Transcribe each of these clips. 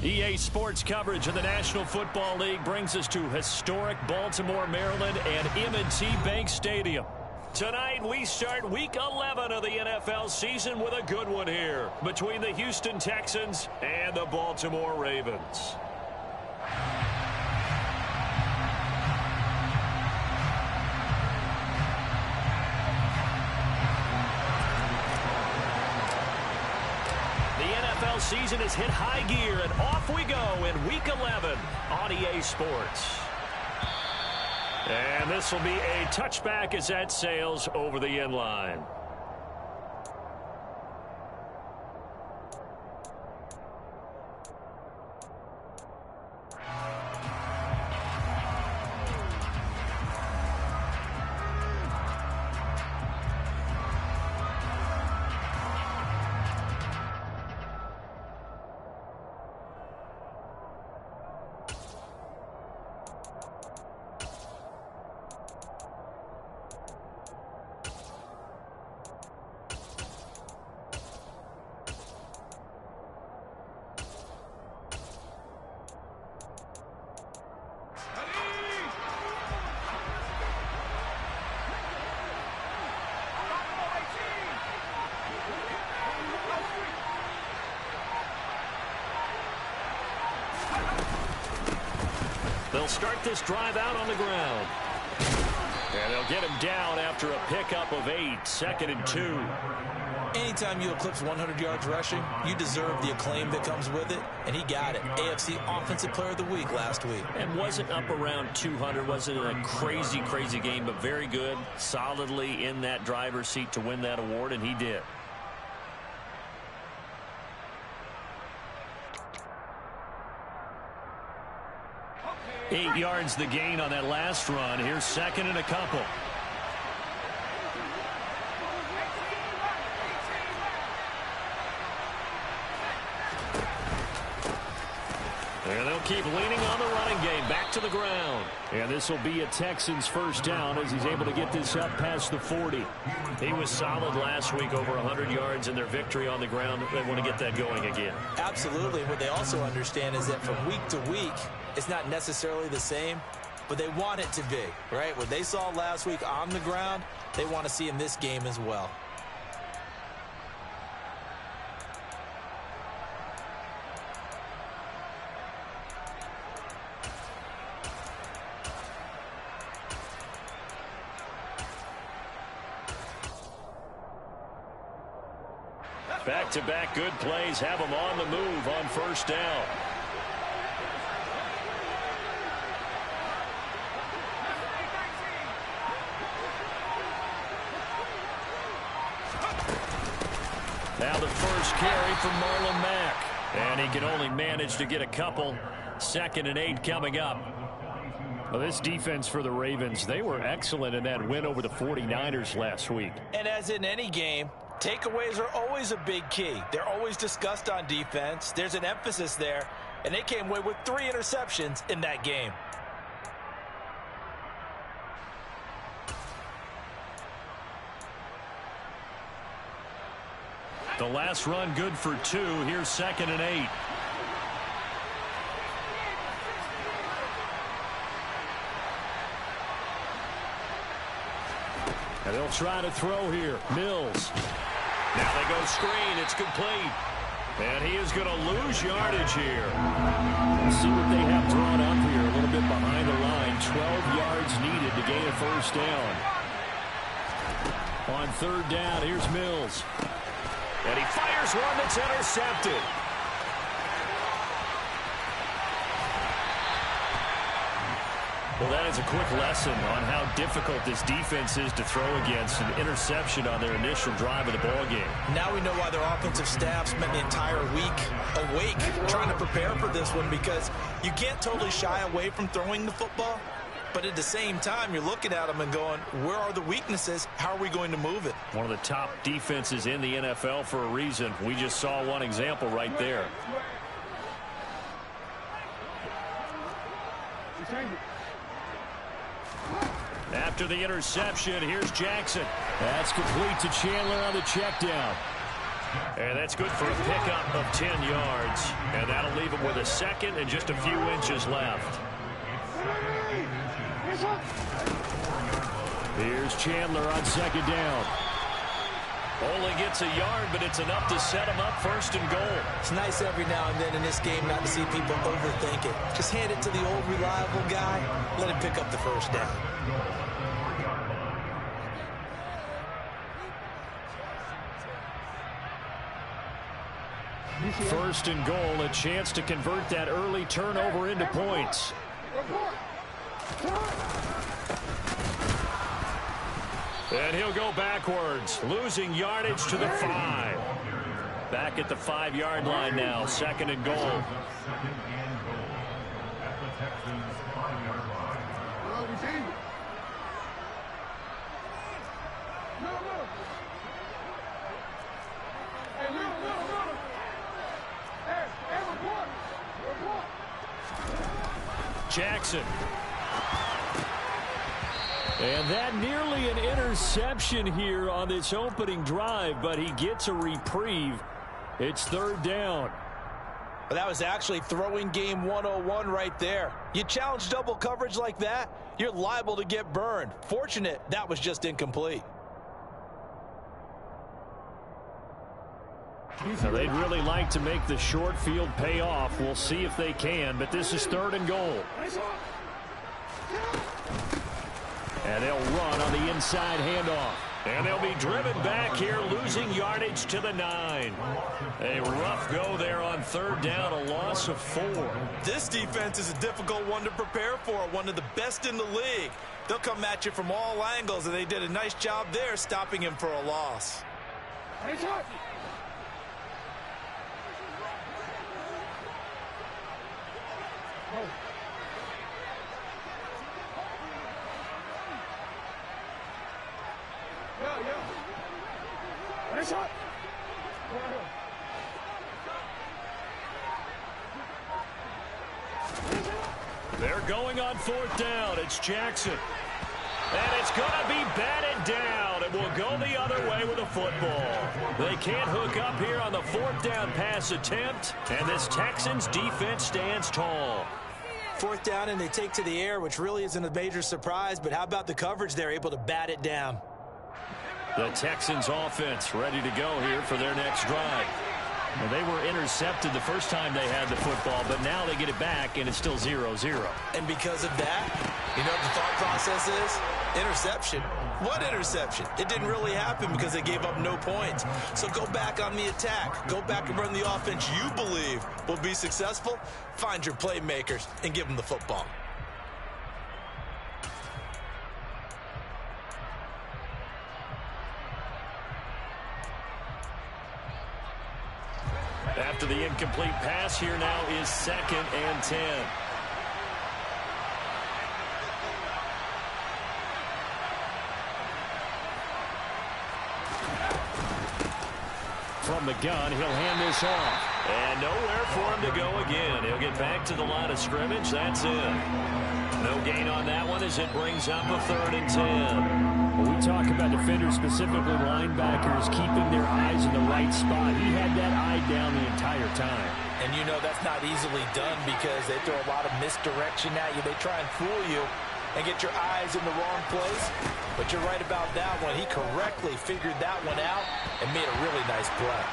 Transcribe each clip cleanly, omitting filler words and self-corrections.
EA Sports coverage of the National Football League brings us to historic Baltimore, Maryland, and M&T Bank Stadium. Tonight, we start Week 11 of the NFL season with a good one here between the Houston Texans and the Baltimore Ravens. Season has hit high gear, and off we go in Week 11 on EA Sports. And this will be a touchback as that sails over the end line. They'll start this drive out on the ground. And they'll get him down after a pickup of 8, 2nd and 2. Anytime you eclipse 100 yards rushing, you deserve the acclaim that comes with it, and he got it. AFC Offensive Player of the Week last week. And wasn't up around 200, wasn't a crazy, crazy game, but very good, solidly in that driver's seat to win that award, and he did. 8 yards the gain on that last run. Here's 2nd and a couple. And they'll keep leaning on the running game. Back to the ground. And this will be a Texans first down as he's able to get this up past the 40. He was solid last week, over 100 yards in their victory on the ground. They want to get that going again. Absolutely. What they also understand is that from week to week, it's not necessarily the same, but they want it to be, right? What they saw last week on the ground, they want to see in this game as well. Back-to-back good plays have them on the move on first down. Now the first carry from Marlon Mack. And he can only manage to get a couple. 2nd and 8 coming up. Well, this defense for the Ravens, they were excellent in that win over the 49ers last week. And as in any game, takeaways are always a big key. They're always discussed on defense. There's an emphasis there, and they came away with 3 interceptions in that game. The last run good for 2. Here's 2nd and 8. And they'll try to throw here. Mills. Now they go screen. It's complete. And he is going to lose yardage here. Let's see what they have drawn up here. A little bit behind the line. 12 yards needed to gain a first down. On 3rd down, here's Mills. And he fires one that's intercepted. Well, that is a quick lesson on how difficult this defense is to throw against. An interception on their initial drive of the ballgame. Now we know why their offensive staff spent the entire week awake trying to prepare for this one, because you can't totally shy away from throwing the football. But at the same time, you're looking at them and going, where are the weaknesses? How are we going to move it? One of the top defenses in the NFL for a reason. We just saw one example right there. After the interception, here's Jackson. That's complete to Chandler on the check down. And that's good for a pickup of 10 yards. And that'll leave him with a second and just a few inches left. Here's Chandler on second down. Only gets a yard, but it's enough to set him up first and goal. It's nice every now and then in this game not to see people overthink it. Just hand it to the old reliable guy. Let him pick up the first down. First and goal, a chance to convert that early turnover into points. And he'll go backwards, losing yardage to the 5. Back at the 5-yard line now, second and goal. Jackson. And that nearly an interception here on this opening drive, but he gets a reprieve. It's third down. Well, that was actually throwing game 101 right there. You challenge double coverage like that, you're liable to get burned. Fortunate that was just incomplete. Now, they'd really like to make the short field pay off. We'll see if they can, but this is third and goal. And they'll run on the inside handoff. And they'll be driven back here, losing yardage to the 9. A rough go there on third down, a loss of 4. This defense is a difficult one to prepare for, one of the best in the league. They'll come at you from all angles, and they did a nice job there stopping him for a loss. They're going on fourth down. It's Jackson. And it's going to be batted down. It will go the other way with a football. They can't hook up here on the fourth down pass attempt. And this Texans defense stands tall. Fourth down and they take to the air, which really isn't a major surprise. But how about the coverage? They're able to bat it down. The Texans offense ready to go here for their next drive. Well, they were intercepted the first time they had the football, but now they get it back, and it's still 0-0. And because of that, you know what the thought process is? Interception. What interception? It didn't really happen because they gave up no points. So go back on the attack. Go back and run the offense you believe will be successful. Find your playmakers and give them the football. After the incomplete pass, here now is 2nd and 10. From the gun, he'll hand this off. And nowhere for him to go again. He'll get back to the line of scrimmage. That's it. No gain on that one as it brings up a 3rd and 10. When we talk about defenders, specifically linebackers, keeping their eyes in the right spot, he had that eye down the entire time. And you know that's not easily done because they throw a lot of misdirection at you. They try and fool you and get your eyes in the wrong place. But you're right about that one. He correctly figured that one out and made a really nice play.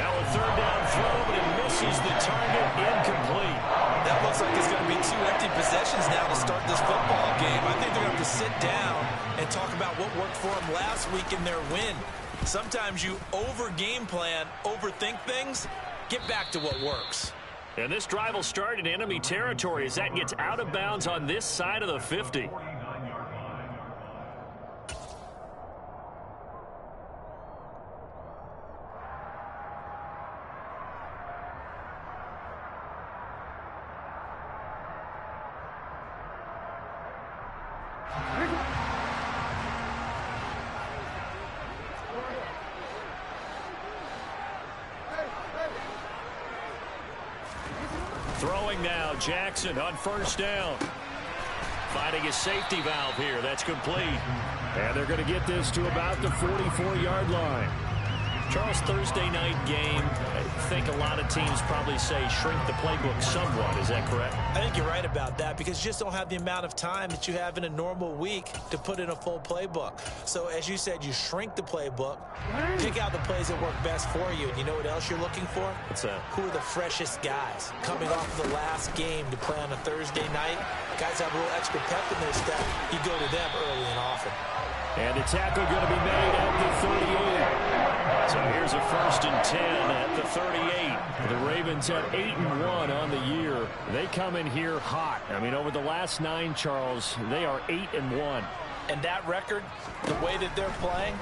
Now a 3rd down throw, but he misses the target, incomplete. That looks like it's going to be 2 empty possessions now to start this football game. I think they're going to have to sit down and talk about what worked for them last week in their win. Sometimes you over-game plan, overthink things. Get back to what works. And this drive will start in enemy territory as that gets out of bounds on this side of the 50. Throwing now, Jackson on 1st down. Finding a safety valve here. That's complete. And they're going to get this to about the 44-yard line. Charles, Thursday night game, I think a lot of teams probably say shrink the playbook somewhat. Is that correct? I think you're right about that because you just don't have the amount of time that you have in a normal week to put in a full playbook. So as you said, you shrink the playbook, pick out the plays that work best for you. And you know what else you're looking for? What's that? Who are the freshest guys coming off of the last game to play on a Thursday night? Guys have a little extra pep in their step. You go to them early and often. And the tackle going to be made at the 38. So here's a 1st and 10 at the 38. The Ravens at 8-1 on the year. They come in here hot. I mean, over the last 9, Charles, they are 8-1. And that record, the way that they're playing,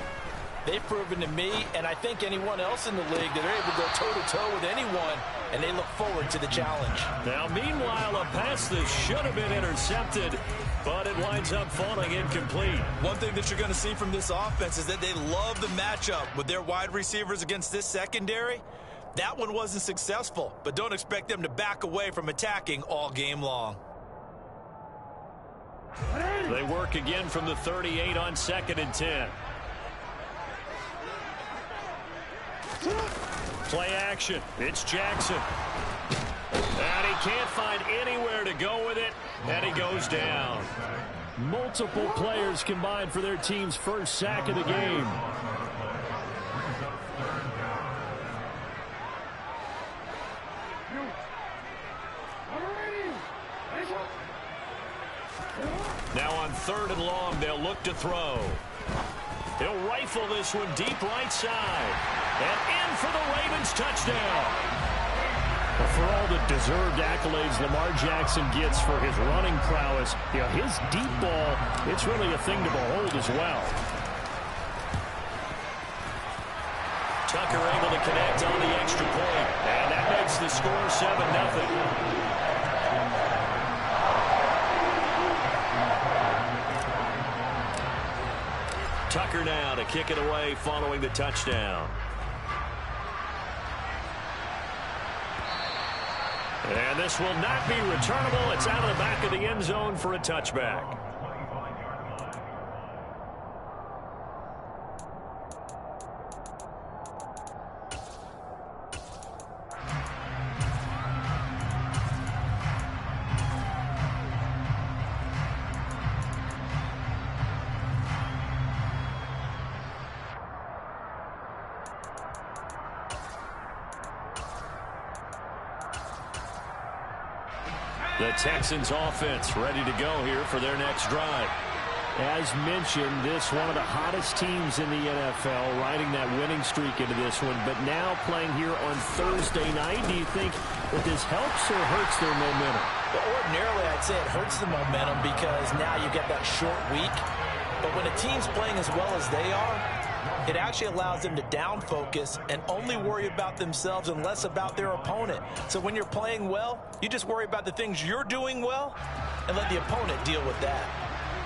they've proven to me, and I think anyone else in the league, that they're able to go toe-to-toe with anyone, and they look forward to the challenge. Now, meanwhile, a pass that should have been intercepted, but it winds up falling incomplete. One thing that you're going to see from this offense is that they love the matchup with their wide receivers against this secondary. That one wasn't successful, but don't expect them to back away from attacking all game long. They work again from the 38 on 2nd and 10. Play action. It's Jackson. And he can't find anywhere to go with it, and he goes down. Multiple players combined for their team's first sack of the game. Now on 3rd and long, they'll look to throw. He'll rifle this one deep right side. And in for the Ravens touchdown. Well, for all the deserved accolades Lamar Jackson gets for his running prowess, you know, his deep ball, it's really a thing to behold as well. Tucker able to connect on the extra point. And that makes the score 7-0. Tucker now to kick it away following the touchdown. And this will not be returnable. It's out of the back of the end zone for a touchback. The Texans offense ready to go here for their next drive. As mentioned, this one of the hottest teams in the NFL, riding that winning streak into this one, but now playing here on Thursday night. Do you think that this helps or hurts their momentum? Well, ordinarily, I'd say it hurts the momentum because now you get that short week. But when a team's playing as well as they are, it actually allows them to down focus and only worry about themselves and less about their opponent. So when you're playing well, you just worry about the things you're doing well and let the opponent deal with that.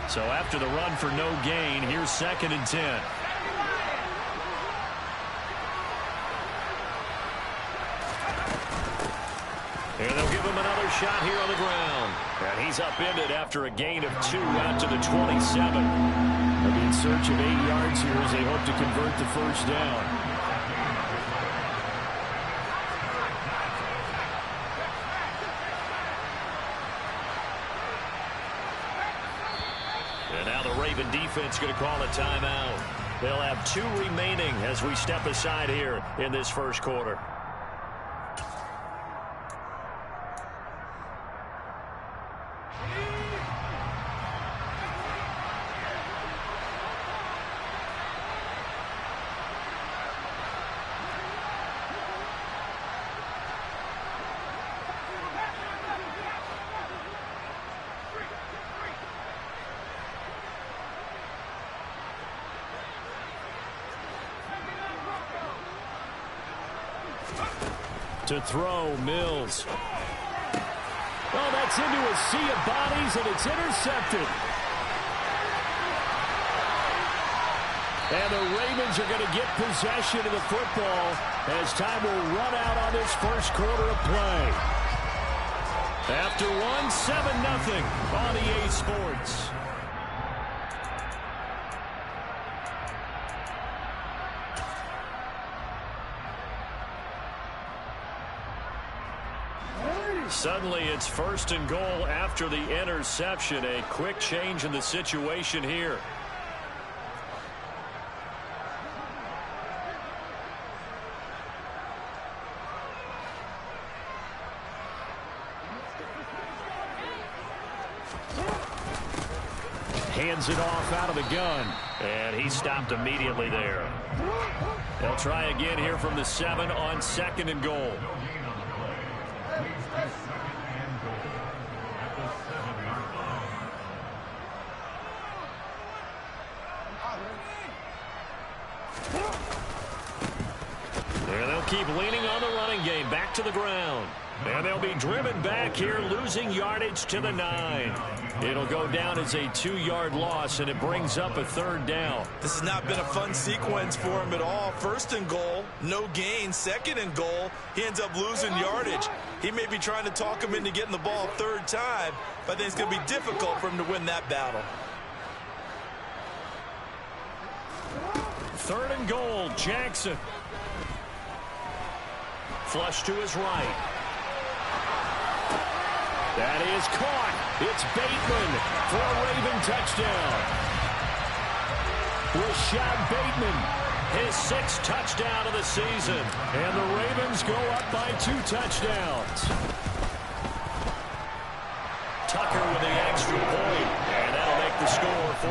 So after the run for no gain, here's 2nd and 10. And they'll give him another shot here on the ground. And he's upended after a gain of 2 out to the 27. They'll be in search of 8 yards here as they hope to convert the first down. And now the Raven defense going to call a timeout. They'll have 2 remaining as we step aside here in this first quarter. To throw, Mills. Oh, that's into a sea of bodies, and it's intercepted. And the Ravens are going to get possession of the football as time will run out on this first quarter of play. After 1, 7-0 on EA Sports. Suddenly it's 1st and goal after the interception. A quick change in the situation here. Hands it off out of the gun. And he stopped immediately there. They'll try again here from the 7 on 2nd and goal. And they'll keep leaning on the running game. Back to the ground. And they'll be driven back here, losing yardage to the 9. It'll go down as a 2-yard loss, and it brings up a 3rd down. This has not been a fun sequence for him at all. 1st and goal, no gain. 2nd and goal, he ends up losing yardage. He may be trying to talk him into getting the ball 3rd time, but I think it's going to be difficult for him to win that battle. 3rd and goal, Jackson. Flush to his right. That is caught. It's Bateman for a Raven touchdown. Rashad Bateman, his 6th touchdown of the season. And the Ravens go up by 2 touchdowns. Tucker with the extra point. And that'll make the score 14-0.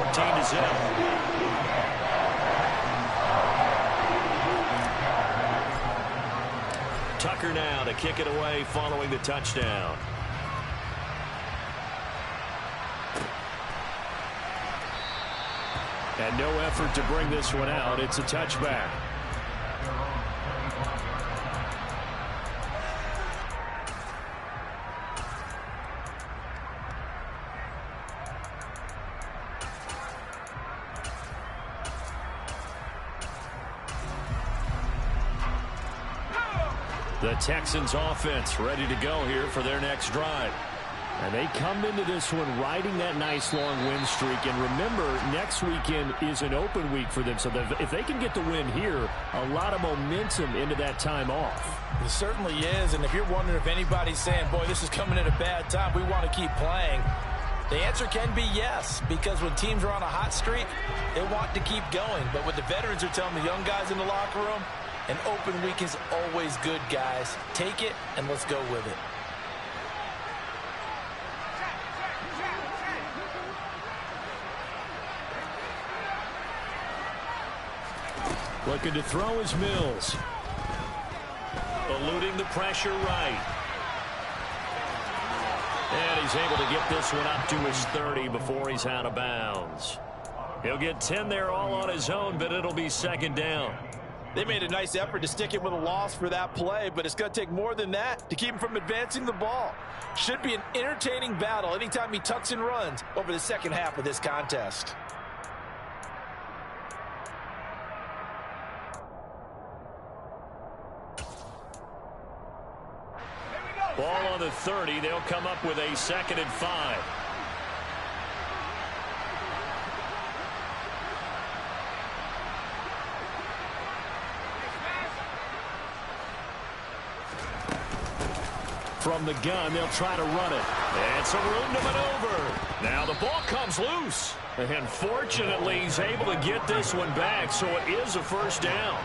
Tucker now to kick it away following the touchdown. And no effort to bring this one out. It's a touchback. The Texans offense ready to go here for their next drive. And they come into this one riding that nice long win streak. And remember, next weekend is an open week for them. So if they can get the win here, a lot of momentum into that time off. It certainly is. And if you're wondering if anybody's saying, boy, this is coming at a bad time, we want to keep playing, the answer can be yes. Because when teams are on a hot streak, they want to keep going. But what the veterans are telling the young guys in the locker room, an open week is always good, guys. Take it and let's go with it. Looking to throw is Mills. Eluding the pressure right. And he's able to get this one up to his 30 before he's out of bounds. He'll get 10 there all on his own, but it'll be 2nd down. They made a nice effort to stick him with a loss for that play, but it's going to take more than that to keep him from advancing the ball. Should be an entertaining battle anytime he tucks and runs over the second half of this contest. Ball on the 30. They'll come up with a 2nd and 5. From the gun, they'll try to run it. And some room to maneuver. Now the ball comes loose. And fortunately, he's able to get this one back, so it is a 1st down.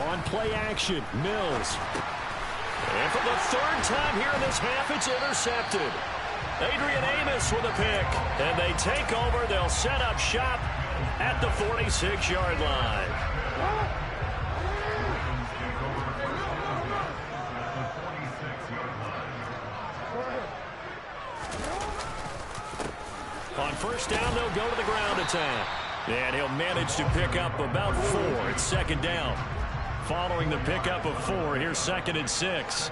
On play action, Mills. And for the 3rd time here in this half, it's intercepted. Adrian Amos with a pick. And they take over. They'll set up shop at the 46-yard line. On 1st down, they'll go to the ground attack. And he'll manage to pick up about 4. It's 2nd down. Following the pickup of 4, here's 2nd and 6.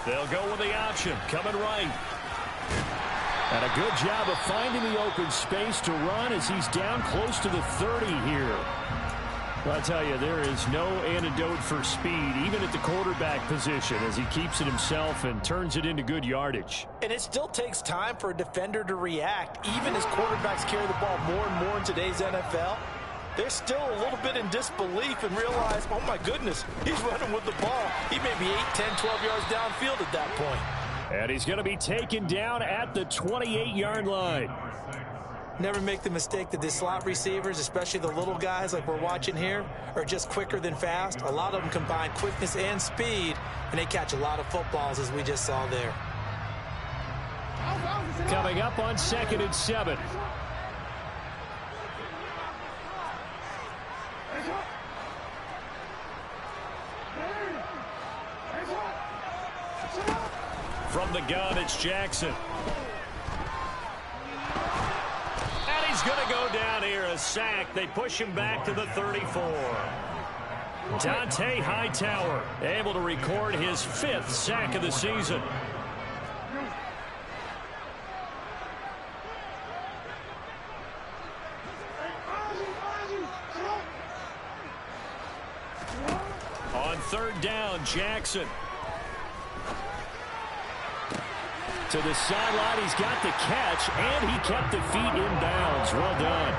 They'll go with the option, coming right. And a good job of finding the open space to run as he's down close to the 30 here. Well, I tell you, there is no antidote for speed, even at the quarterback position, as he keeps it himself and turns it into good yardage. And it still takes time for a defender to react, even as quarterbacks carry the ball more and more in today's NFL. They're still a little bit in disbelief and realize, oh my goodness, he's running with the ball. He may be 8, 10, 12 yards downfield at that point. And he's going to be taken down at the 28-yard line. Never make the mistake that the slot receivers, especially the little guys like we're watching here, are just quicker than fast. A lot of them combine quickness and speed, and they catch a lot of footballs, as we just saw there. Coming up on 2nd and 7. From the gun, it's Jackson. And he's going to go down here, a sack. They push him back to the 34. Dante Hightower able to record his 5th sack of the season. On 3rd down, Jackson. To the sideline, he's got the catch, and he kept the feet in bounds. Well done.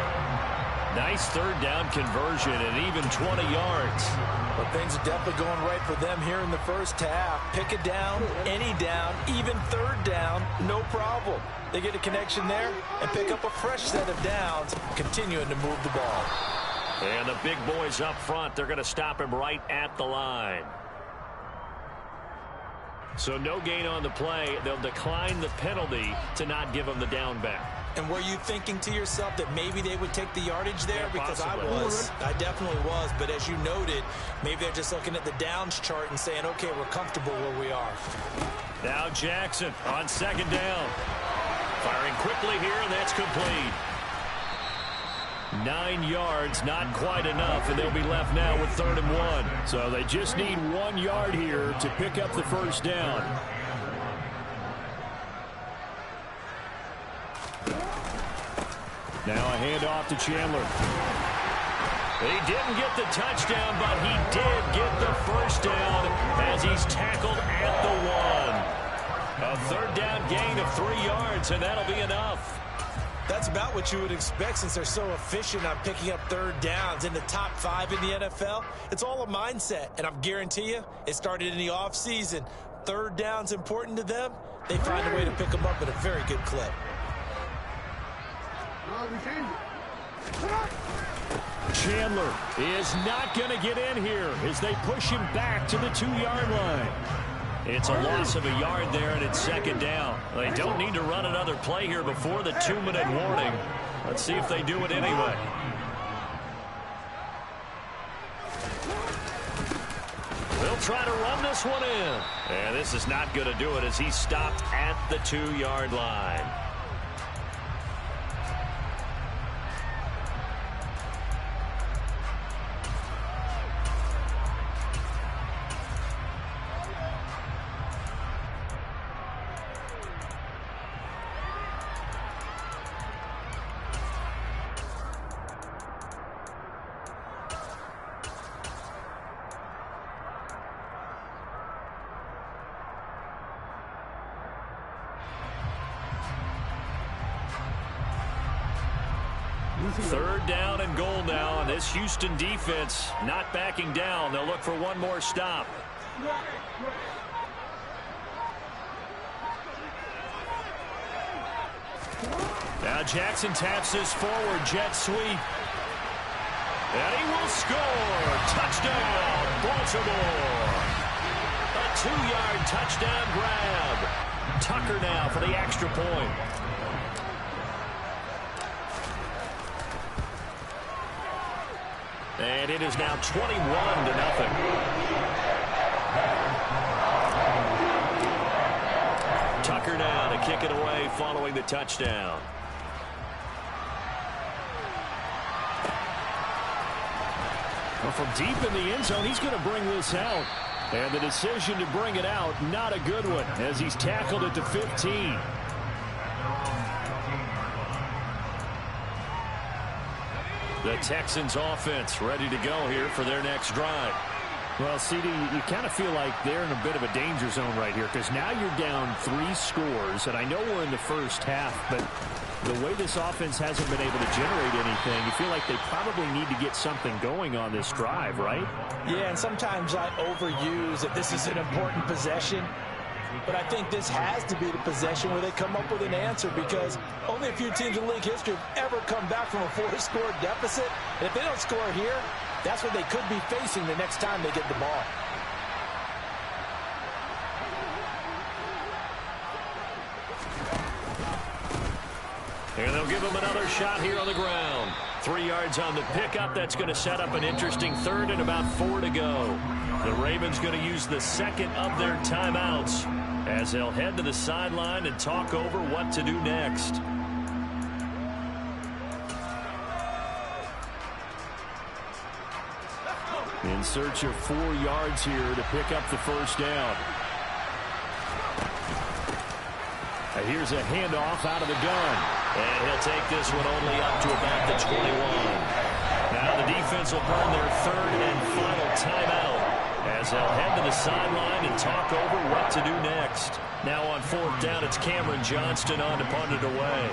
Nice 3rd down conversion and even 20 yards. But things are definitely going right for them here in the first half. Pick a down, any down, even 3rd down, no problem. They get a connection there and pick up a fresh set of downs, continuing to move the ball. And the big boys up front, they're going to stop him right at the line. So no gain on the play. They'll decline the penalty to not give him the down back. And were you thinking to yourself that maybe they would take the yardage there? Yeah, because possibly. I definitely was. But as you noted, maybe they're just looking at the downs chart and saying, okay, we're comfortable where we are. Now Jackson on 2nd down. Firing quickly here, and that's complete. 9 yards, not quite enough, and they'll be left now with 3rd and 1. So they just need 1 yard here to pick up the first down. Now a handoff to Chandler. He didn't get the touchdown, but he did get the first down as he's tackled at the 1. A 3rd down gain of 3 yards, and that'll be enough. That's about what you would expect since they're so efficient on picking up 3rd downs in the top 5 in the NFL. It's all a mindset, and I guarantee you it started in the offseason. 3rd down's important to them. They find a way to pick them up at a very good clip. Chandler is not going to get in here as they push him back to the 2-yard line. It's a loss of a yard there, and it's 2nd down. They don't need to run another play here before the 2-minute warning. Let's see if they do it anyway. They'll try to run this one in. And this is not going to do it as he's stopped at the 2-yard line. Third down and goal now, and this Houston defense not backing down. They'll look for one more stop. Now Jackson taps this forward jet sweep. And he will score. Touchdown, Baltimore. A 2-yard touchdown grab. Tucker now for the extra point. And it is now 21-0. Tucker now to kick it away following the touchdown. Well, from deep in the end zone, he's going to bring this out. And the decision to bring it out, not a good one, as he's tackled at the 15. The Texans offense ready to go here for their next drive. Well, CD, you kind of feel like they're in a bit of a danger zone right here because now you're down 3 scores, and I know we're in the first half, but the way this offense hasn't been able to generate anything, you feel like they probably need to get something going on this drive, right? Yeah, and sometimes I overuse that this is an important possession, but I think this has to be the possession where they come up with an answer because only a few teams in league history have ever come back from a 4-score deficit, and if they don't score here, that's what they could be facing the next time they get the ball. And they'll give him another shot here on the ground. 3 yards on the pickup. That's going to set up an interesting third and about 4 to go. The Ravens going to use the second of their timeouts as they'll head to the sideline and talk over what to do next. In search of 4 yards here to pick up the first down. Here's a handoff out of the gun. And he'll take this one only up to about the 21. Now the defense will burn their third and final timeout as they'll head to the sideline and talk over what to do next. Now on 4th down, it's Cameron Johnston on to punt it away.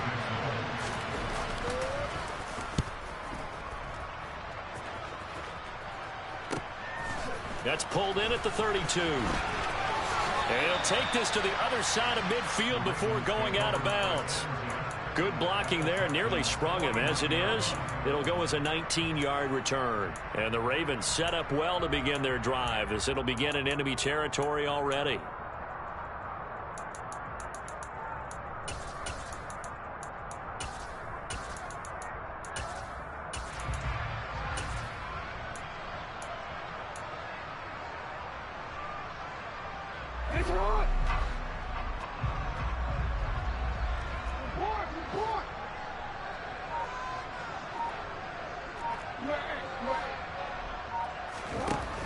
That's pulled in at the 32. And he'll take this to the other side of midfield before going out of bounds. Good blocking there, nearly sprung him. As it is, it'll go as a 19-yard return. And the Ravens set up well to begin their drive as it'll begin in enemy territory already.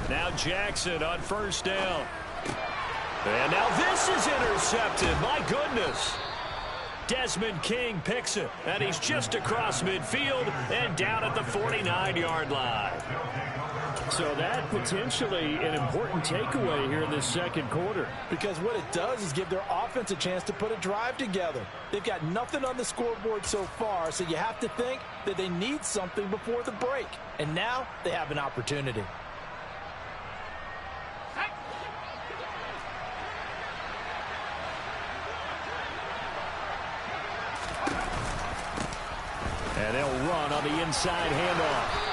Now Jackson on 1st down. And now this is intercepted. My goodness. Desmond King picks it. And he's just across midfield and down at the 49-yard line. So that potentially an important takeaway here in this second quarter. Because what it does is give their offense a chance to put a drive together. They've got nothing on the scoreboard so far, so you have to think that they need something before the break. And now they have an opportunity. And they'll run on the inside handoff.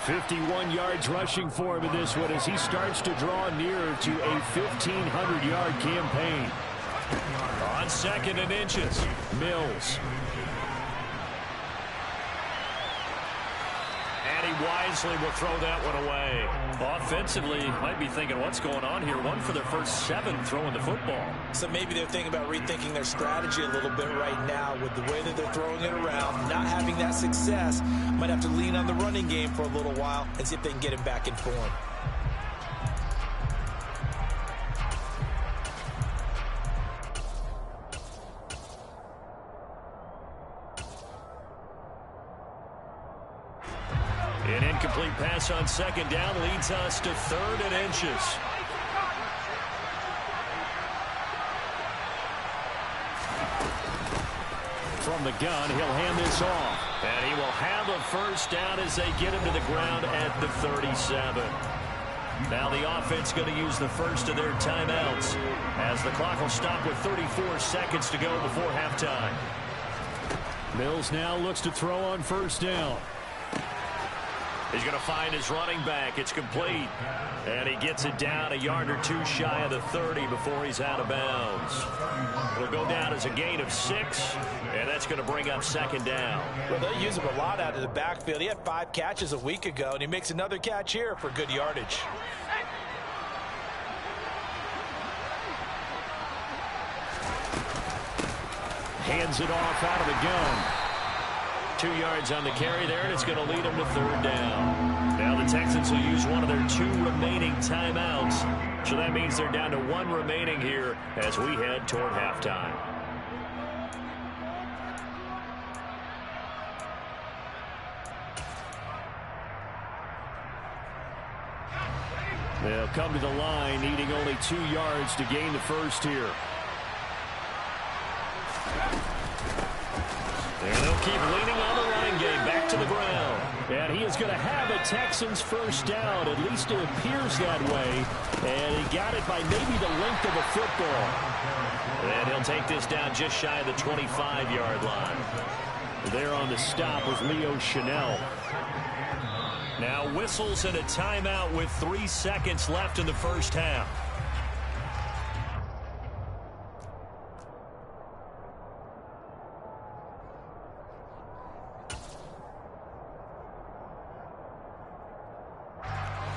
51 yards rushing for him in this one as he starts to draw nearer to a 1,500-yard campaign. On 2nd and inches, Mills. And he wisely will throw that one away. Offensively, might be thinking, what's going on here? 1 for their first 7 throwing the football. So maybe they're thinking about rethinking their strategy a little bit right now with the way that they're throwing it around. Not having that success, might have to lean on the running game for a little while and see if they can get him back in form. An incomplete pass on 2nd down leads us to 3rd and inches. From the gun, he'll hand this off. And he will have a first down as they get him to the ground at the 37. Now the offense going to use the first of their timeouts as the clock will stop with 34 seconds to go before halftime. Mills now looks to throw on 1st down. He's going to find his running back. It's complete. And he gets it down a yard or 2 shy of the 30 before he's out of bounds. It'll go down as a gain of 6, and that's going to bring up 2nd down. Well, they use him a lot out of the backfield. He had 5 catches a week ago, and he makes another catch here for good yardage. Hands it off out of the gun. 2 yards on the carry there, and it's going to lead them to 3rd down. Now the Texans will use one of their 2 remaining timeouts. So that means they're down to 1 remaining here as we head toward halftime. They'll come to the line, needing only 2 yards to gain the first here. And they'll keep leaning on the running game back to the ground. And he is going to have a Texans first down. At least it appears that way. And he got it by maybe the length of a football. And he'll take this down just shy of the 25-yard line. There on the stop was Leo Chanel. Now whistles and a timeout with 3 seconds left in the first half.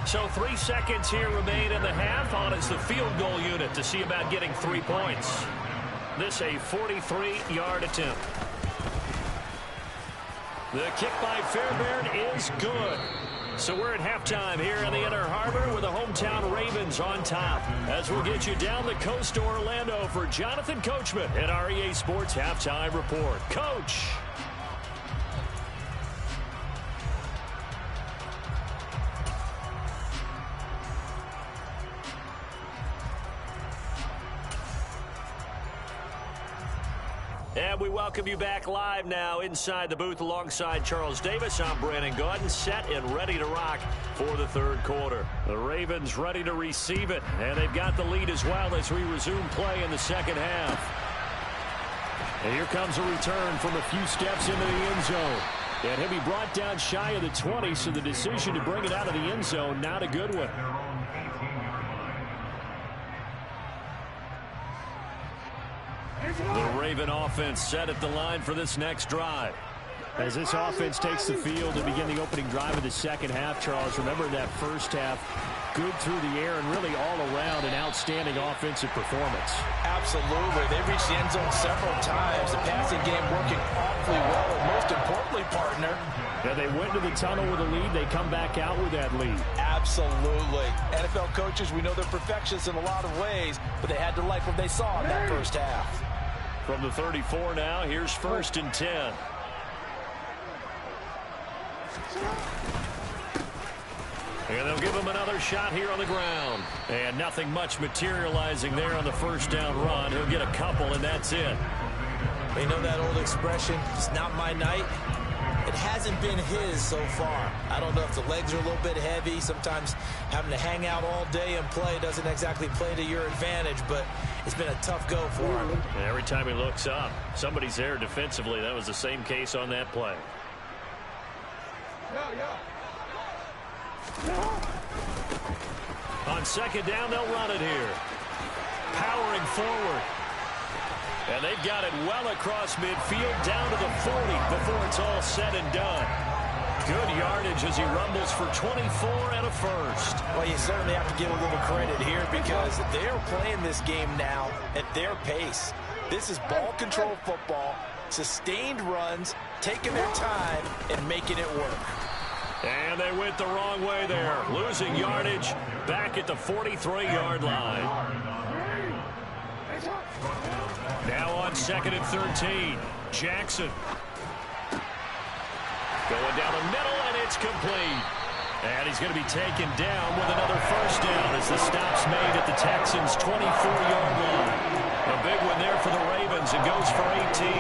So 3 seconds here remain in the half. On is the field goal unit to see about getting 3 points. This a 43-yard attempt. The kick by Fairbairn is good. So we're at halftime here in the Inner Harbor with the hometown Ravens on top. As we'll get you down the coast to Orlando for Jonathan Coachman at our EA Sports Halftime Report. Coach. And we welcome you back live now inside the booth alongside Charles Davis. I'm Brandon Gaudin, set and ready to rock for the third quarter. The Ravens ready to receive it, and they've got the lead as well as we resume play in the second half. And here comes a return from a few steps into the end zone. And he'll be brought down shy of the 20, so the decision to bring it out of the end zone, not a good one. The Raven offense set at the line for this next drive. As this offense takes the field to begin the opening drive of the second half, Charles, remember that first half, good through the air and really all around an outstanding offensive performance. Absolutely. They reached the end zone several times. The passing game working awfully well. And most importantly, partner, yeah, they went to the tunnel with a lead. They come back out with that lead. Absolutely. NFL coaches, we know they're perfectionists in a lot of ways, but they had to like what they saw in that first half. From the 34 now, here's 1st and 10. And they'll give him another shot here on the ground. And nothing much materializing there on the first down run. He'll get a couple, and that's it. You know that old expression, it's not my night? It hasn't been his so far. I don't know if the legs are a little bit heavy. Sometimes having to hang out all day and play doesn't exactly play to your advantage, but it's been a tough go for him. And every time he looks up, somebody's there defensively. That was the same case on that play. On second down, they'll run it here. Powering forward. And they've got it well across midfield down to the 40 before it's all said and done. Good yardage as he rumbles for 24 and a first. Well, you certainly have to give a little credit here because they're playing this game now at their pace. This is ball control football, sustained runs, taking their time and making it work. And they went the wrong way there, losing yardage back at the 43-yard line. Now on 2nd and 13, Jackson. Going down the middle, and it's complete. And he's going to be taken down with another first down as the stop's made at the Texans' 24-yard line. A big one there for the Ravens. It goes for 18.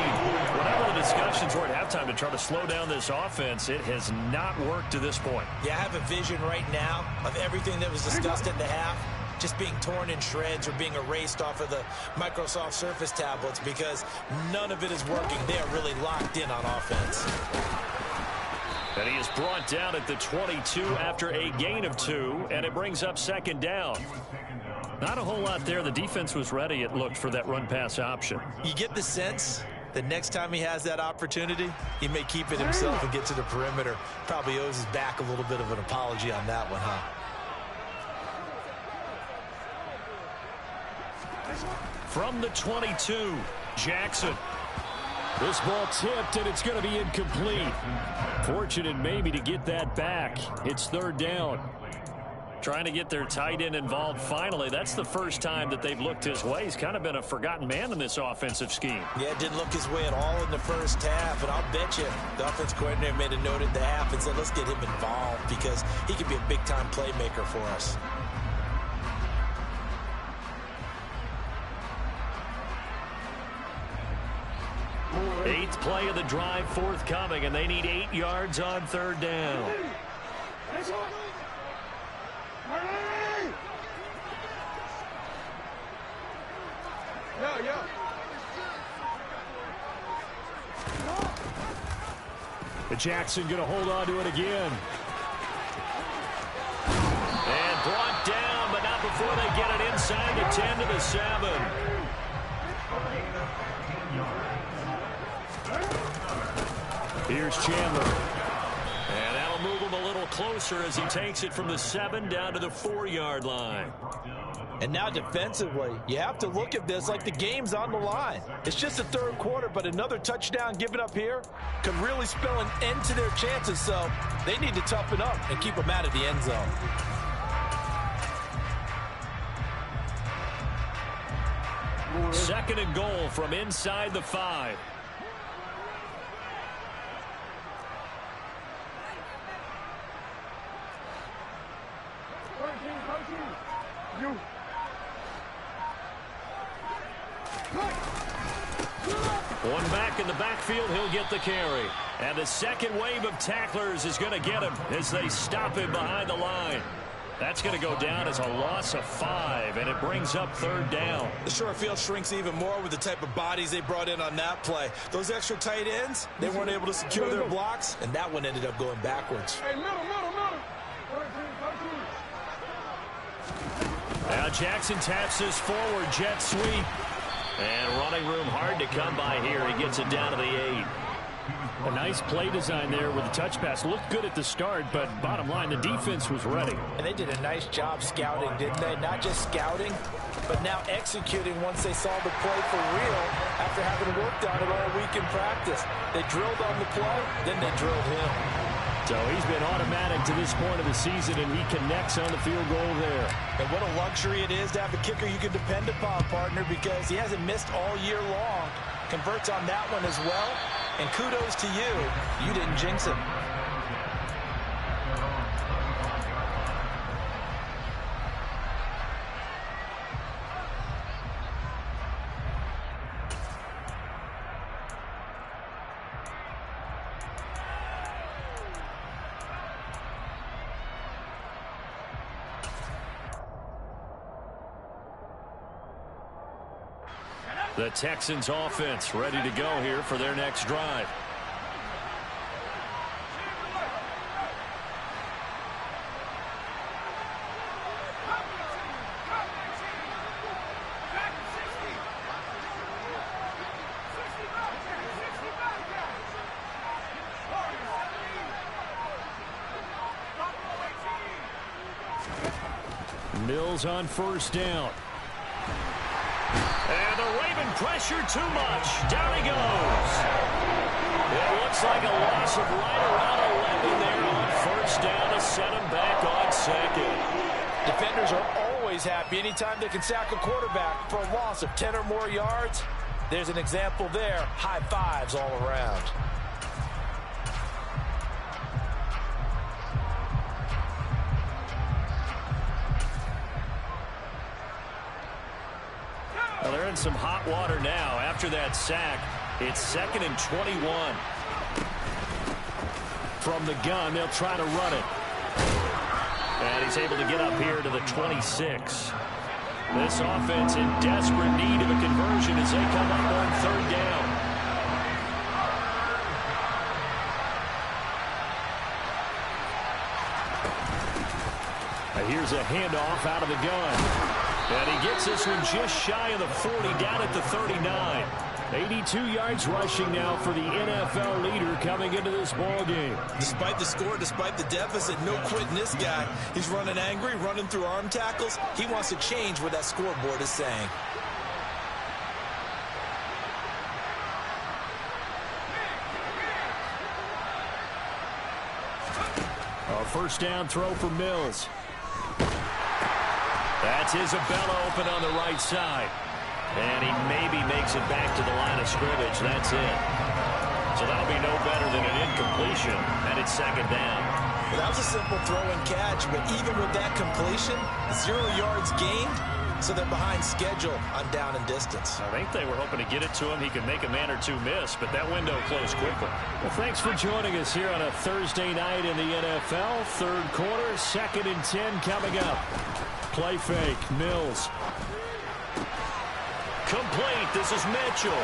Whatever the discussions were at halftime to try to slow down this offense, it has not worked to this point. Yeah, I have a vision right now of everything that was discussed at the half just being torn in shreds or being erased off of the Microsoft Surface tablets because none of it is working. They are really locked in on offense. And he is brought down at the 22 after a gain of 2, and it brings up second down. Not a whole lot there. The defense was ready, it looked, for that run-pass option. You get the sense that next time he has that opportunity, he may keep it himself and get to the perimeter. Probably owes his back a little bit of an apology on that one, huh? From the 22, Jackson. This ball tipped, and it's going to be incomplete. Fortunate maybe to get that back. It's 3rd down. Trying to get their tight end involved finally. That's the first time that they've looked his way. He's kind of been a forgotten man in this offensive scheme. Yeah, it didn't look his way at all in the first half, and I'll bet you the offense coordinator made a note at the half and said, let's get him involved because he could be a big-time playmaker for us. Eighth play of the drive forthcoming, and they need 8 yards on third down. Jackson going to hold on to it again. And brought down, but not before they get it inside the 10 to the 7. Here's Chandler. And that'll move him a little closer as he takes it from the 7 down to the 4-yard line. And now defensively, you have to look at this like the game's on the line. It's just the third quarter, but another touchdown given up here could really spell an end to their chances, so they need to toughen up and keep them out of the end zone. Second and goal from inside the 5. One back in the backfield, he'll get the carry. And the second wave of tacklers is going to get him as they stop him behind the line. That's going to go down as a loss of 5, and it brings up third down. The short field shrinks even more with the type of bodies they brought in on that play. Those extra tight ends, they weren't able to secure their blocks, and that one ended up going backwards. Now Jackson taps this forward jet sweep. And running room hard to come by here. He gets it down to the 8. A nice play design there with the touch pass. Looked good at the start, but bottom line, the defense was ready. And they did a nice job scouting, didn't they? Not just scouting, but now executing once they saw the play for real after having worked on it all week in practice. They drilled on the play, then they drilled him. So he's been automatic to this point of the season, and he connects on the field goal there. And what a luxury it is to have a kicker you can depend upon, partner, because he hasn't missed all year long. Converts on that one as well. And kudos to you. You didn't jinx him. The Texans offense ready to go here for their next drive. Mills on first down. And the Raven pressure too much. Down he goes. It looks like a loss of right around 11 there on first down to set him back on second. Defenders are always happy anytime they can sack a quarterback for a loss of 10 or more yards. There's an example there. High fives all around. Well, they're in some hot water now. After that sack, it's 2nd and 21. From the gun, they'll try to run it. And he's able to get up here to the 26. This offense in desperate need of a conversion as they come up on third down. Here's a handoff out of the gun. And he gets this one just shy of the 40, down at the 39. 82 yards rushing now for the NFL leader coming into this ball game. Despite the score, despite the deficit, no quitting this guy. He's running angry, running through arm tackles. He wants to change what that scoreboard is saying. A first down throw for Mills. That's Isabella open on the right side. And he maybe makes it back to the line of scrimmage. That's it. So that'll be no better than an incompletion. And it's second down. Well, that was a simple throw and catch, but even with that completion, 0 yards gained, so they're behind schedule on down and distance. I think they were hoping to get it to him. He could make a man or two miss, but that window closed quickly. Well, thanks for joining us here on a Thursday night in the NFL. Third quarter, 2nd and 10 coming up. Play fake, Mills. Complete. This is Mitchell.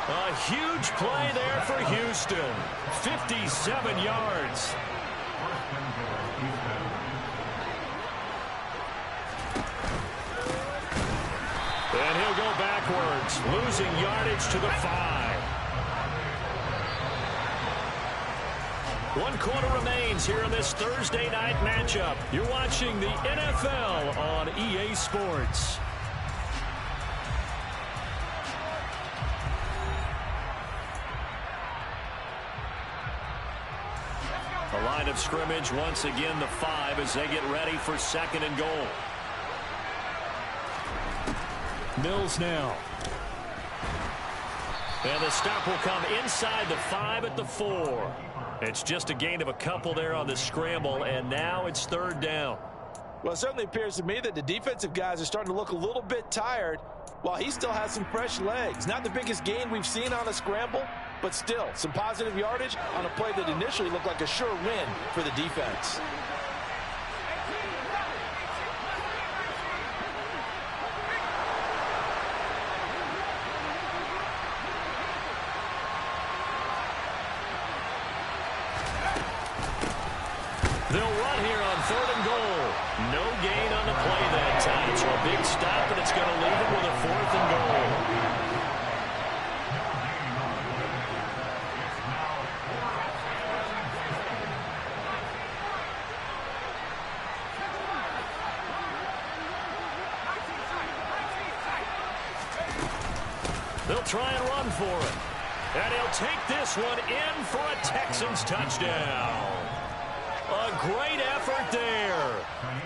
A huge play there for Houston. 57 yards. And he'll go backwards, losing yardage to the 5. 1 quarter remains here in this Thursday night matchup. You're watching the NFL on EA Sports. The line of scrimmage once again the 5 as they get ready for 2nd and goal. Mills now. And the stop will come inside the 5 at the 4. It's just a gain of a couple there on the scramble, and now it's 3rd down. Well, it certainly appears to me that the defensive guys are starting to look a little bit tired while he still has some fresh legs. Not the biggest gain we've seen on a scramble, but still some positive yardage on a play that initially looked like a sure win for the defense. They'll run here on 3rd and goal. No gain on the play that time. So a big stop, and it's going to leave them with a 4th and goal. They'll try and run for it. And he'll take this one in for a Texans touchdown. A great effort there.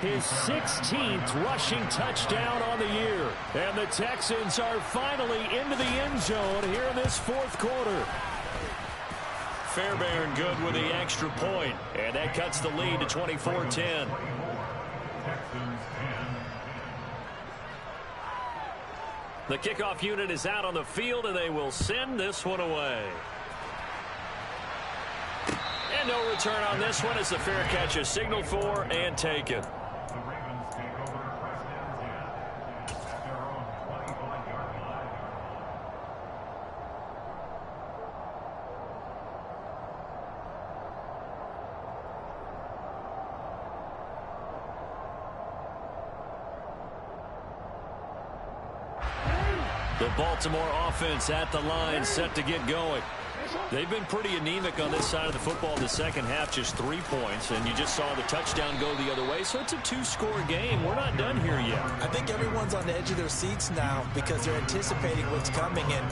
His 16th rushing touchdown on the year. And the Texans are finally into the end zone here in this 4th quarter. Fairbairn good with the extra point. And that cuts the lead to 24-10. The kickoff unit is out on the field, and they will send this one away. And no return on this one as the fair catch is signaled for and taken. The Baltimore offense at the line, set to get going. They've been pretty anemic on this side of the football in the second half, just 3 points, and you just saw the touchdown go the other way, so it's a 2-score game. We're not done here yet. I think everyone's on the edge of their seats now because they're anticipating what's coming, and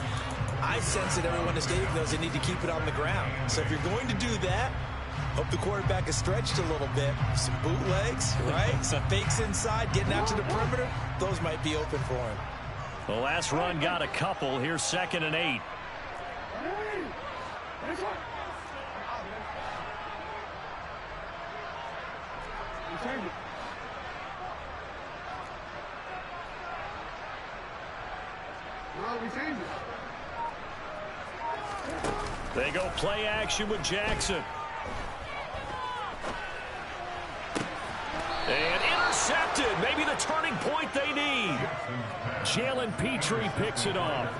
I sense that everyone in the stadium knows they need to keep it on the ground. So if you're going to do that, hope the quarterback is stretched a little bit. Some bootlegs, right? Some fakes inside, getting out to the perimeter. Those might be open for him. The last run got a couple. Here's 2nd and 8. They go play action with Jackson. And intercepted. Maybe the turning point they need. Jalen Petrie picks it off.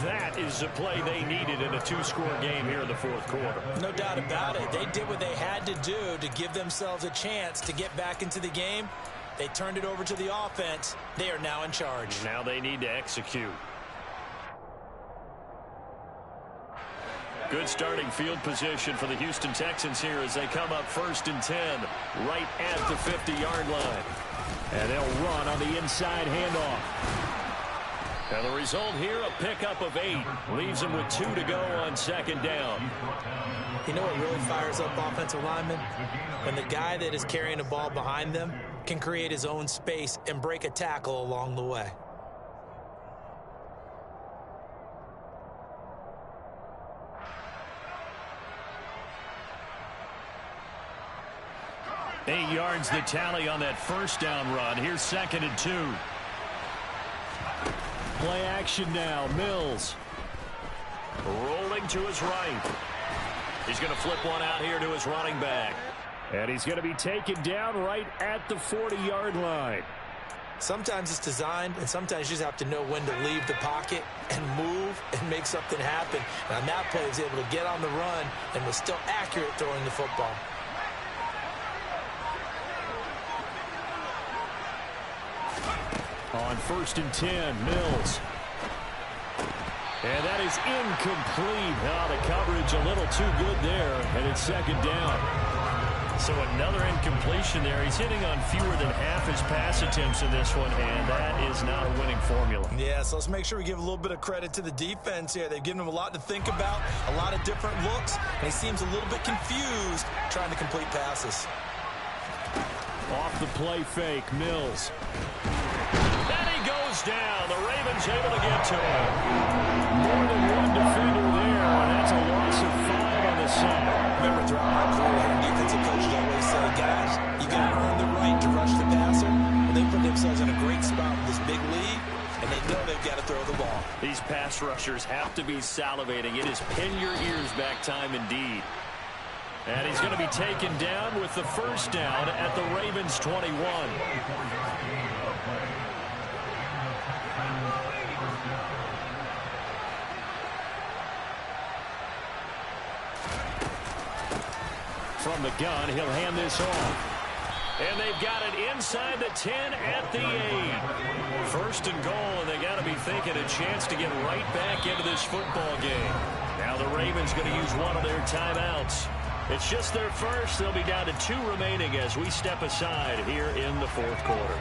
That is the play they needed in a 2-score game here in the 4th quarter. No doubt about it. They did what they had to do to give themselves a chance to get back into the game. They turned it over to the offense. They are now in charge. Now they need to execute. Good starting field position for the Houston Texans here as they come up 1st and 10, right at the 50-yard line. And they'll run on the inside handoff. And the result here, a pickup of 8. Leaves them with 2 to go on 2nd down. You know what really fires up offensive linemen? When the guy that is carrying the ball behind them can create his own space and break a tackle along the way. 8 yards the tally on that first down run. Here's 2nd and 2. Play action now. Mills. Rolling to his right. He's going to flip one out here to his running back. And he's going to be taken down right at the 40-yard line. Sometimes it's designed, and sometimes you just have to know when to leave the pocket and move and make something happen. And on that play, he was able to get on the run and was still accurate throwing the football. On 1st and 10, Mills. And that is incomplete. Oh, the coverage a little too good there, and it's 2nd down. So another incompletion there. He's hitting on fewer than half his pass attempts in this one, and that is not a winning formula. Yeah, so let's make sure we give a little bit of credit to the defense here. They've given him a lot to think about, a lot of different looks, and he seems a little bit confused trying to complete passes. Off the play fake, Mills. And he goes down. The Ravens able to get to him. More than one defender there, and that's a loss of 5 on the side. Remember, throughout my career, defensive coaches always say, guys, you got to earn the right to rush the passer. And they put themselves in a great spot with this big lead, and they know they've got to throw the ball. These pass rushers have to be salivating. It is pin your ears back time indeed. And he's going to be taken down with the first down at the Ravens 21. From the gun, he'll hand this off. And they've got it inside the 10 at the 8. 1st and goal, and they got to be thinking a chance to get right back into this football game. Now the Ravens going to use one of their timeouts. It's just their first. They'll be down to 2 remaining as we step aside here in the 4th quarter.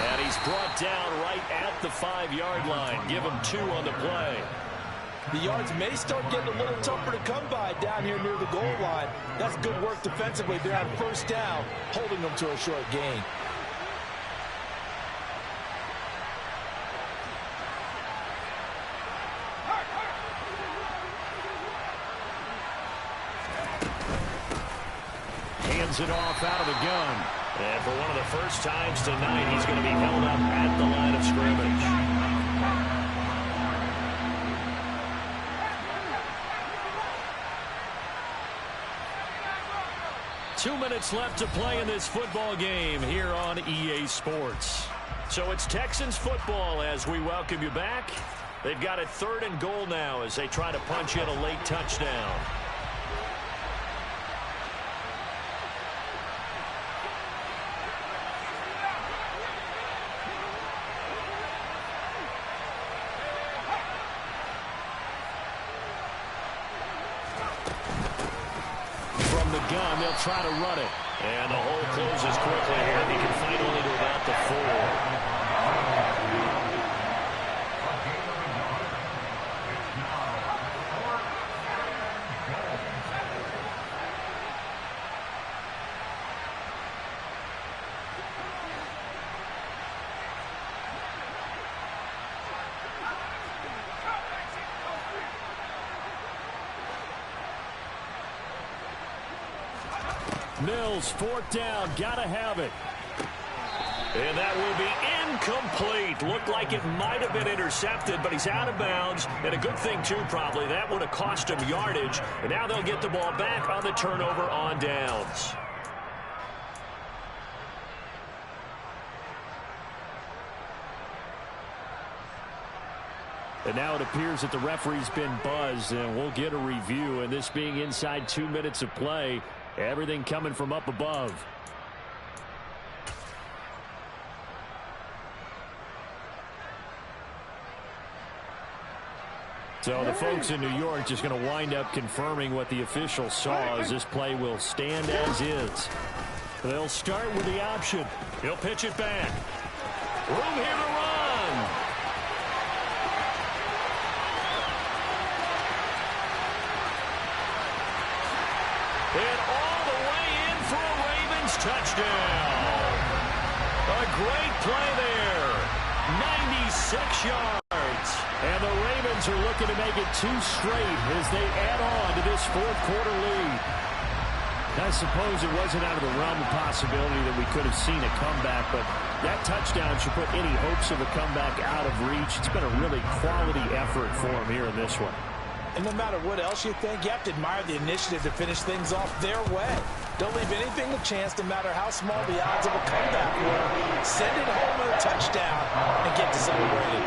And he's brought down right at the 5-yard line. Give him 2 on the play. The yards may start getting a little tougher to come by down here near the goal line. That's good work defensively there on 1st down, holding them to a short gain. Hands it off out of the gun. And for one of the first times tonight, he's going to be held up at the line of scrimmage. 2 minutes left to play in this football game here on EA Sports. So it's Texans football as we welcome you back. They've got it 3rd and goal now as they try to punch in a late touchdown. Gun, they'll try to run it. And the hole closes quickly here. He can fight only to about the 4. Mills, 4th down, gotta have it. And that will be incomplete. Looked like it might have been intercepted, but he's out of bounds. And a good thing, too, probably. That would have cost him yardage. And now they'll get the ball back on the turnover on downs. And now it appears that the referee's been buzzed, and we'll get a review. And this being inside 2 minutes of play, everything coming from up above. So the folks in New York just going to wind up confirming what the official saw, as this play will stand as is. They'll start with the option. He'll pitch it back. Room here to run. And all the way in for a Ravens touchdown. A great play there. 96 yards. And the Ravens are looking to make it 2 straight as they add on to this fourth quarter lead. I suppose it wasn't out of the realm of possibility that we could have seen a comeback, but that touchdown should put any hopes of a comeback out of reach. It's been a really quality effort for him here in this one. And no matter what else you think, you have to admire the initiative to finish things off their way. Don't leave anything to chance, no matter how small the odds of a comeback were. Send it home with a touchdown and get to celebrating.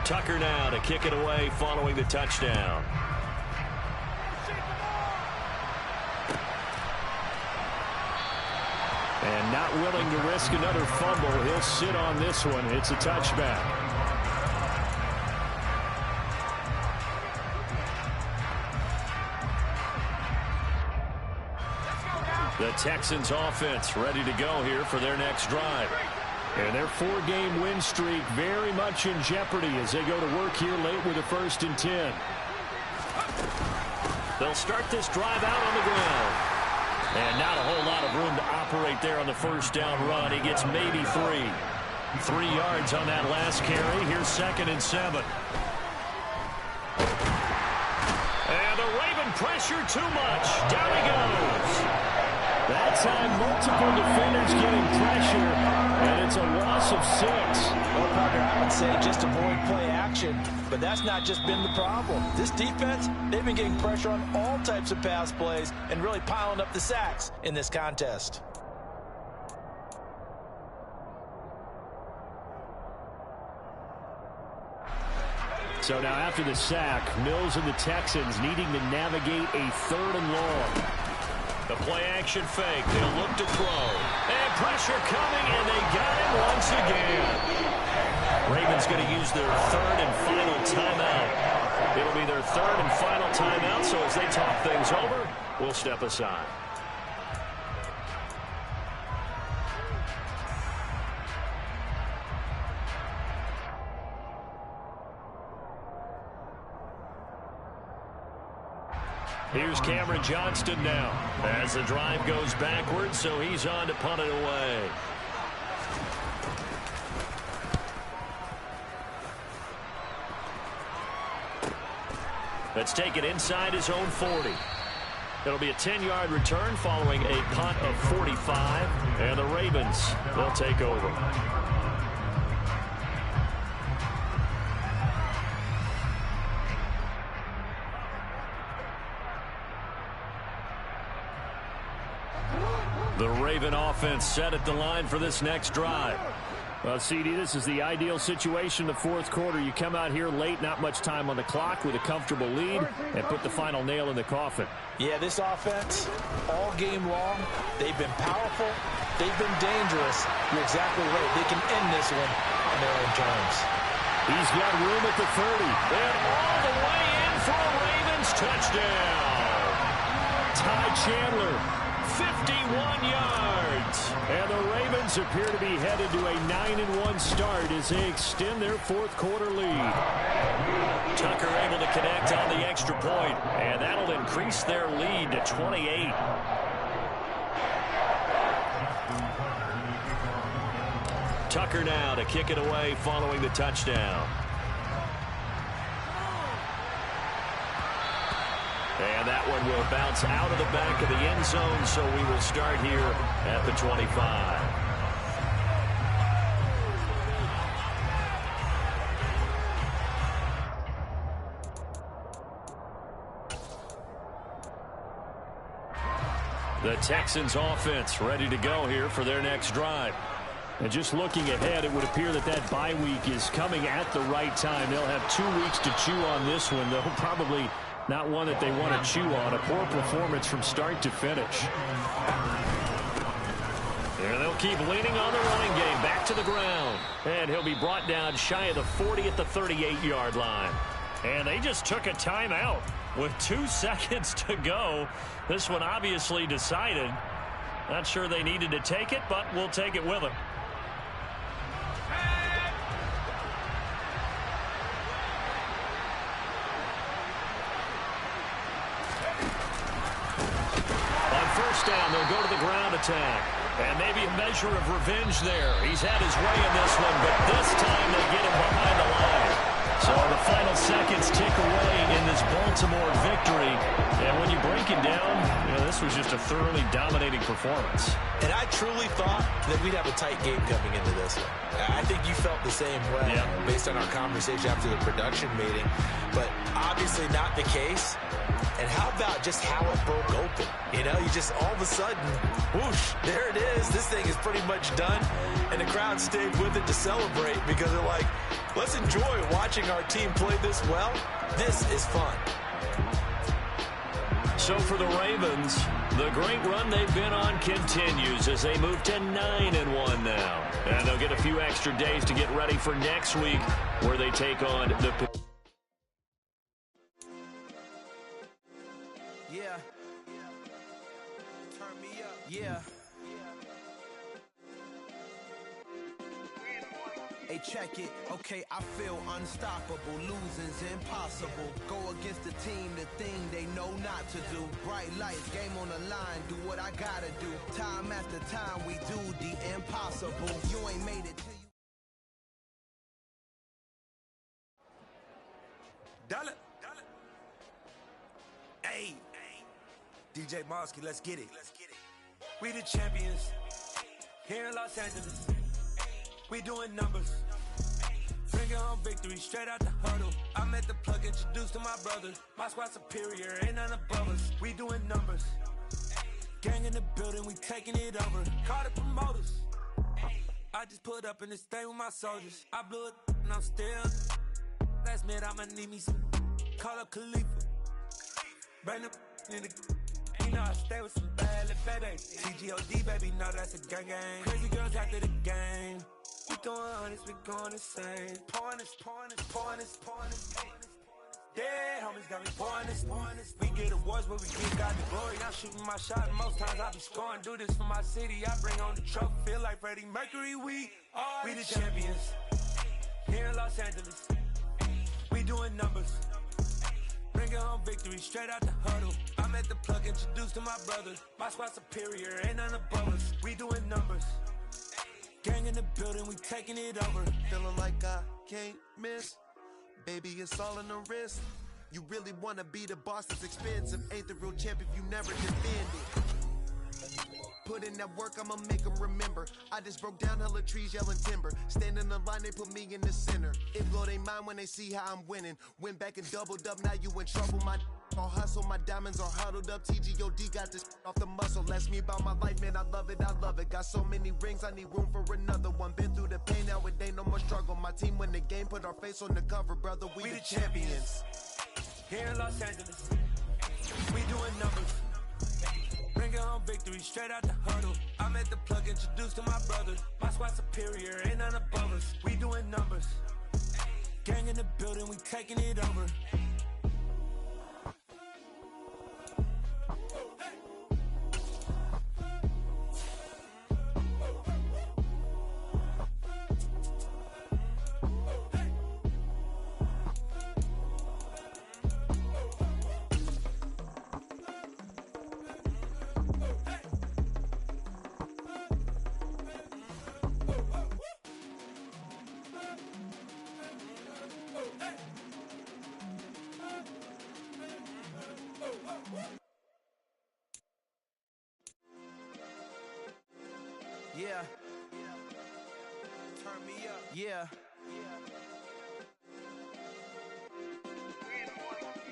Tucker now to kick it away following the touchdown. And not willing to risk another fumble. He'll sit on this one. It's a touchback. The Texans offense ready to go here for their next drive. And their 4-game win streak very much in jeopardy as they go to work here late with a 1st and 10. They'll start this drive out on the ground. And not a whole lot of room to operate there on the first down run. He gets maybe 3. 3 yards on that last carry. Here's 2nd and 7. And the Raven pressure too much. Down he goes. That time, multiple defenders getting pressure, and it's a loss of 6. Well, Parker, I would say just avoid play action, but that's not just been the problem. This defense, they've been getting pressure on all types of pass plays and really piling up the sacks in this contest. So now after the sack, Mills and the Texans needing to navigate a 3rd and long. The play-action fake. They'll look to throw. And pressure coming, and they got him once again. Ravens going to use their 3rd and final timeout. It'll be their 3rd and final timeout, so as they talk things over, we'll step aside. Here's Cameron Johnston now as the drive goes backwards, so he's on to punt it away. Let's take it inside his own 40. It'll be a 10-yard return following a punt of 45, and the Ravens, they'll take over. The Raven offense set at the line for this next drive. Well, CD, this is the ideal situation in the 4th quarter. You come out here late, not much time on the clock with a comfortable lead, and put the final nail in the coffin. Yeah, this offense, all game long, they've been powerful, they've been dangerous. You're exactly right. They can end this one on their own terms. He's got room at the 30. And all the way in for a Ravens touchdown. Ty Chandler, 51 yards. And the Ravens appear to be headed to a 9-1 start as they extend their 4th quarter lead. Tucker able to connect on the extra point, and that'll increase their lead to 28. Tucker now to kick it away following the touchdown. And that one will bounce out of the back of the end zone, so we will start here at the 25. The Texans offense ready to go here for their next drive. And just looking ahead, it would appear that that bye week is coming at the right time. They'll have 2 weeks to chew on this one, though probably not one that they want to chew on. A poor performance from start to finish. And they'll keep leaning on the running game. Back to the ground. And he'll be brought down shy of the 40 at the 38-yard line. And they just took a timeout with 2 seconds to go. This one obviously decided. Not sure they needed to take it, but we'll take it with them. attack. And maybe a measure of revenge there. He's had his way in this one, but this time they get him behind the line. So the final seconds tick away in this Baltimore victory. And when you break it down, this was just a thoroughly dominating performance. And I truly thought that we'd have a tight game coming into this one. I think you felt the same way based on our conversation after the production meeting. But obviously not the case. And how about just how it broke open? You just all of a sudden, whoosh, there it is. This thing is pretty much done. And the crowd stayed with it to celebrate because they're like, let's enjoy watching our team play this well. This is fun. So for the Ravens, the great run they've been on continues as they move to 9-1 now. And they'll get a few extra days to get ready for next week where they take on the... Yeah. Turn me up. Yeah. Hey, check it. Okay, I feel unstoppable. Losing's impossible. Go against the team, the thing they know not to do. Bright lights, game on the line. Do what I gotta do. Time after time, we do the impossible. You ain't made it till you... Dollar. Hey. DJ Mosky, let's get it. We the champions here in Los Angeles. We doing numbers. Finger on victory, straight out the huddle. I'm at the plug, introduced to my brother. My squad superior, ain't none above us. We doing numbers. Gang in the building, we taking it over. Call the promoters. I just put up in this thing with my soldiers. I blew it and I'm still. Last minute, I'ma need me some. Call up Khalifa. Bring them in the. I stay with some bad little baby. TGOD, baby, no, that's a gang gang. Crazy girls after the game. We throwing hundreds, we going insane. Pouring this. Dead homies got me pouring this. We get awards, but we give God the glory. I'm shooting my shot, and most times I be scoring. Do this for my city, I bring on the trophy. Feel like Freddie Mercury, we the champions. Here in Los Angeles, we doing numbers. Bring it home victory, straight out the huddle. I'm at the plug, introduced to my brother. My squad superior, ain't none above us. We doing numbers. Gang in the building, we taking it over. Feeling like I can't miss. Baby, it's all in the wrist. You really wanna be the boss, it's expensive. Ain't the real champ if you never defend it. Put in that work, I'ma make them remember. I just broke down hella trees, yelling timber. Stand in the line, they put me in the center. It blow they mind when they see how I'm winning. Went back and doubled up, now you in trouble. My all hustle, my diamonds are huddled up. TGOD got this off the muscle. Ask me about my life, man, I love it. Got so many rings, I need room for another one. Been through the pain, now it ain't no more struggle. My team win the game, put our face on the cover, brother. We the champions. Here in Los Angeles, we doing numbers. Bring it home victory, straight out the huddle. I'm at the plug, introduced to my brother. My squad superior, ain't none above us. We doing numbers. Gang in the building, we taking it over. Yeah. Turn me up. Yeah.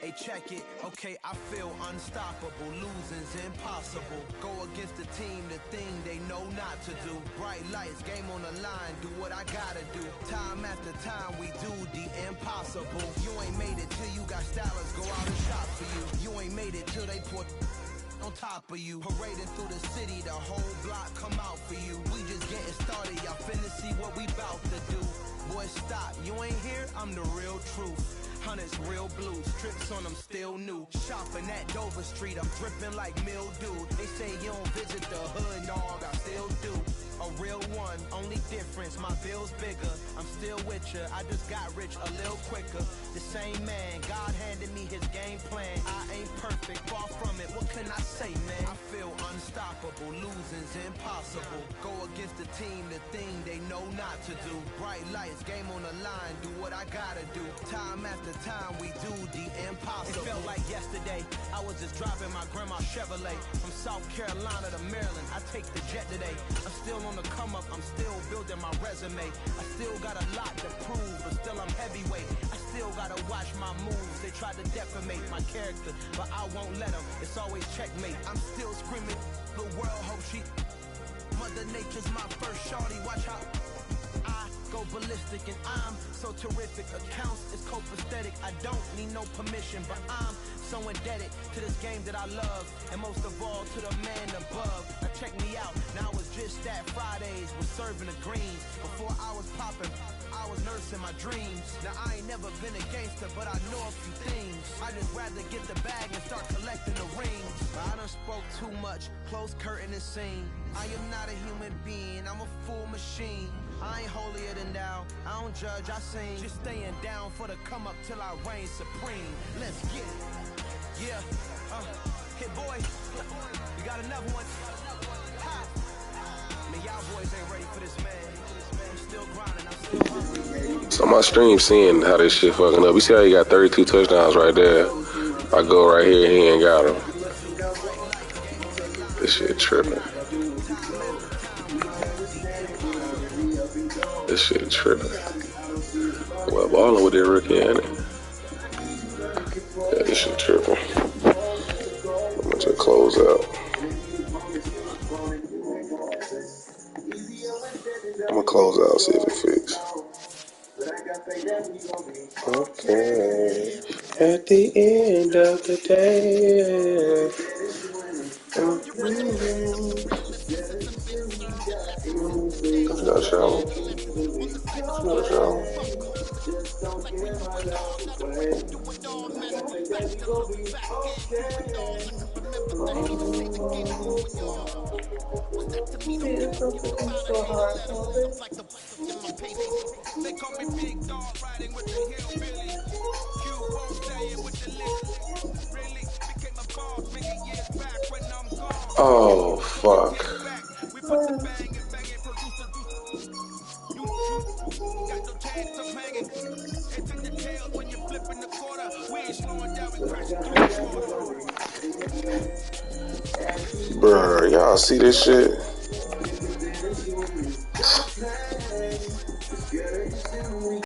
Hey, check it. Okay, I feel unstoppable. Losing's impossible. Go against the team, the thing they know not to do. Bright lights, game on the line. Do what I gotta do. Time after time, we do the impossible. You ain't made it till you got stylists go out and shop for you. You ain't made it till they put on top of you. Parading through the city, the whole block come out for you. We just getting started, y'all finna see what we bout to do. Boy, stop, you ain't here, I'm the real truth. Hunters, real blues, strips on them still new. Shopping at Dover Street, I'm dripping like mildew. They say you don't visit the hood, dog, I still do. A real one, only difference, my bill's bigger. I'm still with ya, I just got rich a little quicker. The same man, God handed me his game plan. I ain't perfect, far from it, what can I say, man? I feel unstoppable. unstoppable, losing's impossible. Go against the team, the thing they know not to do. Bright lights, game on the line, do what I gotta do. Time after time, we do the impossible. It felt like yesterday, I was just driving my grandma's Chevrolet from South Carolina to Maryland. I take the jet today. I'm still on the come up, I'm still building my resume. I still got a lot to prove, but still I'm heavyweight. I still gotta watch my moves. They try to defamate my character, but I won't let them. It's always checkmate. I'm still screaming, the world hope she. Mother Nature's my first shorty. Watch how I go ballistic, and I'm so terrific. Accounts is copacetic. I don't need no permission, but I'm so indebted to this game that I love, and most of all to the man above. Now check me out. Now it's just that Fridays was serving the greens. Before I was popping, I was nursing my dreams. Now I ain't never been a gangster, but I know a few things. I just rather get the bag and start collecting the rings. I done spoke too much, close curtain and scene. I am not a human being, I'm a full machine. I ain't holier than thou, I don't judge, I sing. Just staying down for the come up till I reign supreme. Let's get it. Yeah, hit boy, we got another one. Ha. Man, y'all boys ain't ready for this, man. I'm still grinding, I'm still hungry. So my stream seeing how this shit fucking up. You see how he got 32 touchdowns right there? I go right here, he ain't got him. This shit tripping. This shit tripping. Well, balling with that rookie, ain't it? Yeah, this shit tripping. I'm gonna just close out. I'm gonna close out, see if it fits. Okay. At the end of the day. Come to show. They call me Big Dog, riding with the hillbilly. Q won't tell you what the list really became a boss many years back when I'm gone. Oh, fuck. We put the bang and bang and produce. You got no chance of hanging. It's in the tails when you're flipping the quarter. We ain't slowing down, we crashing through the water. Bruh, y'all see this shit?